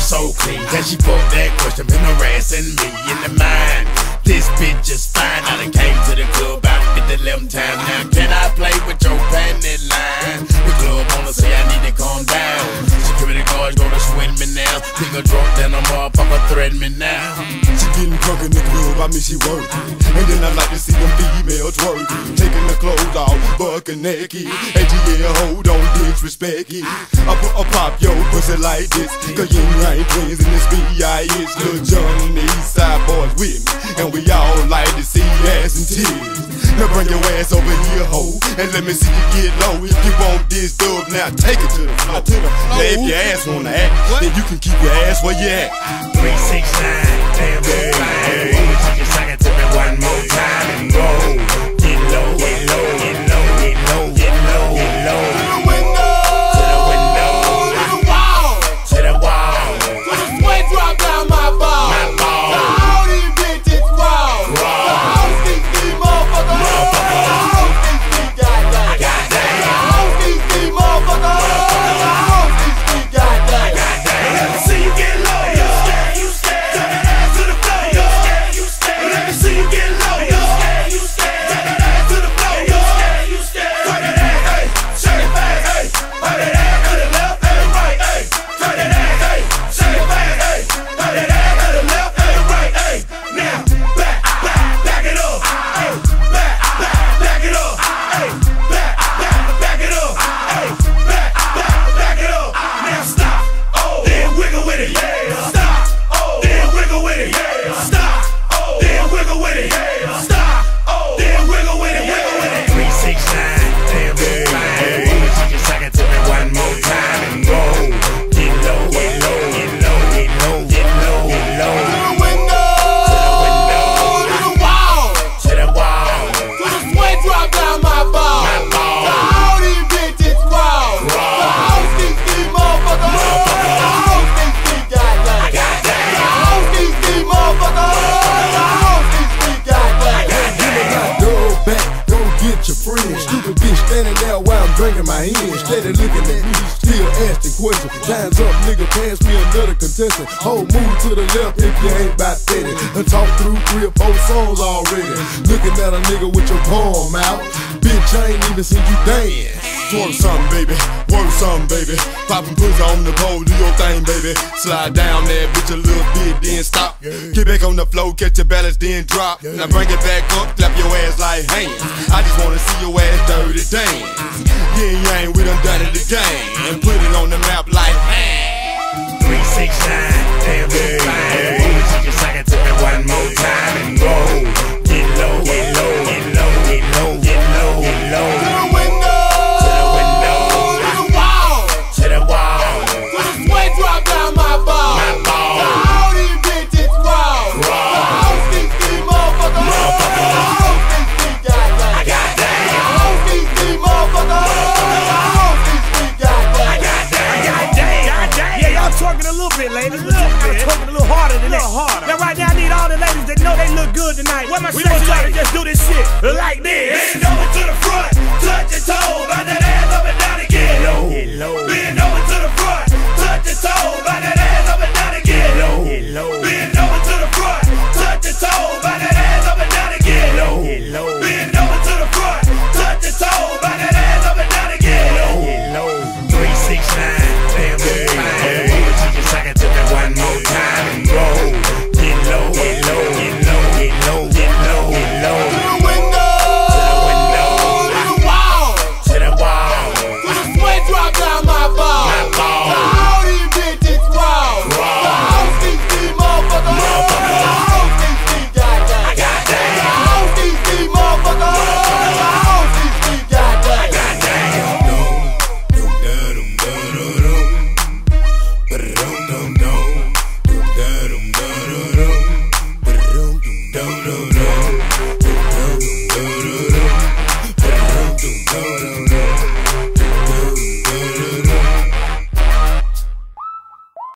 So clean, can she put that question been harassing me in the mind? This bitch is fine. I done came to the club about 50-11 times. Now can I play with your panty line? The club wanna say I need to calm down. Security guards gonna sweat me now. Pick a drunk, then a motherfucker threaten me now. She getting drunk in the club, I mean she working. And then I like to see them females twerking, taking the clothes off, bucking naked. AGL, hold on, disrespect it. I pop your pussy like this, cause you ain't twins in this B.I.S. Lil Jon and the East Side boys with me, and we all like to see ass and tears. Now bring your ass over here, ho, and let me see you get low. If you want this dub, now take it to the floor. Now if your ass wanna act, then you can keep your ass where you at. 369, damn good fine. You can suck it to me one more time and go. Get low, get low, get low, get low, get low, get low. To the window, to the window, to the wall, to the wall. To the sweat drop down my ball. My ball. To all these bitches raw. To all these motherfuckers. To all these goddamn. To all these motherfuckers. To all these goddamn. Let me see you get low, you scared, you scared. Turn that ass to the floor, you scared, you scared. Let me see you get low, you scared, you scared. Turn that ass to the floor, you scared, you scared. Turn that ass, hey, shake it fast, hey. Turn that ass to the left and the right, hey. Turn that ass, hey, shake it fast, hey. Turn that ass to the left and the right, hey. Now, back it up, hey. Back it up, hey. Back it up, hey. Back it up. Now stop, then wiggle with it, yeah. Stop, then wiggle with it, yeah. Stop, then wiggle with it, yeah. Stop, then wiggle with it, wiggle with it. 369, damn good fine. You can suck it to me one more time and go. Get low, get low, get low, get low, get low, get low. To the window, to the wall, To the wall, to the sweat drop down my ball. my To ball. all these bitches raw. To all these motherfuckers. To all these goddamn. To all these motherfuckers. To all these goddamn. Give me my dog back, don't get your friends. Stupid bitch standing there while I'm drinking my hand. Steady looking at me, still asking questions. Time's up, nigga, pass me another contestant. Hold, move to the left if you ain't about steady. I talked through 3 or 4 songs already. Looking at a nigga with your palm out. Bitch, I ain't even seen you dance. Twerk something, baby, work something, baby. Poppin' pussy on the pole, do your thing, baby. Slide down there, bitch, a little bit, then stop. Get back on the floor, catch your balance, then drop. Now bring it back up, clap your ass like hands. I just wanna see your ass dirty dance. Yeah, yang, we done done it again. And put it on the map like, man. 369, damn good fine. You can suck it to me one more time and go. Get low, get low, get low, get low, get low, get low. To the window, To the window, to the wall, to the wall. to the sweat drop down my ball. My ball. To all these bitches raw. To all these motherfuckers. To all these goddamn. To all these motherfuckers. To all these goddamn. Yeah, y'all twerking a little bit, ladies. Twerking a little harder than that. Now right now I need all the ladies that know they look good tonight. We gonna try to just do this